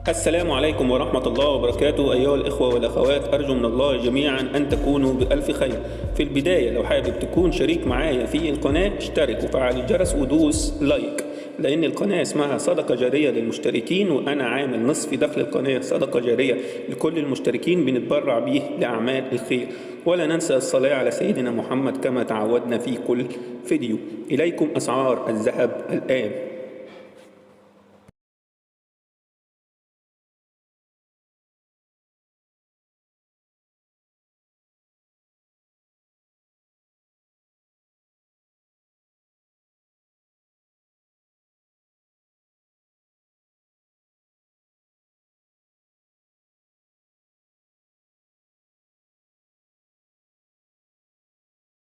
السلام عليكم ورحمة الله وبركاته أيها الإخوة والأخوات، أرجو من الله جميعا أن تكونوا بألف خير. في البداية لو حابب تكون شريك معايا في القناة اشترك وفعل الجرس ودوس لايك، لأن القناة اسمها صدقة جارية للمشتركين، وأنا عامل نصف دخل القناة صدقة جارية لكل المشتركين بنتبرع به لأعمال الخير. ولا ننسى الصلاة على سيدنا محمد كما تعودنا في كل فيديو. إليكم أسعار الذهب الآن.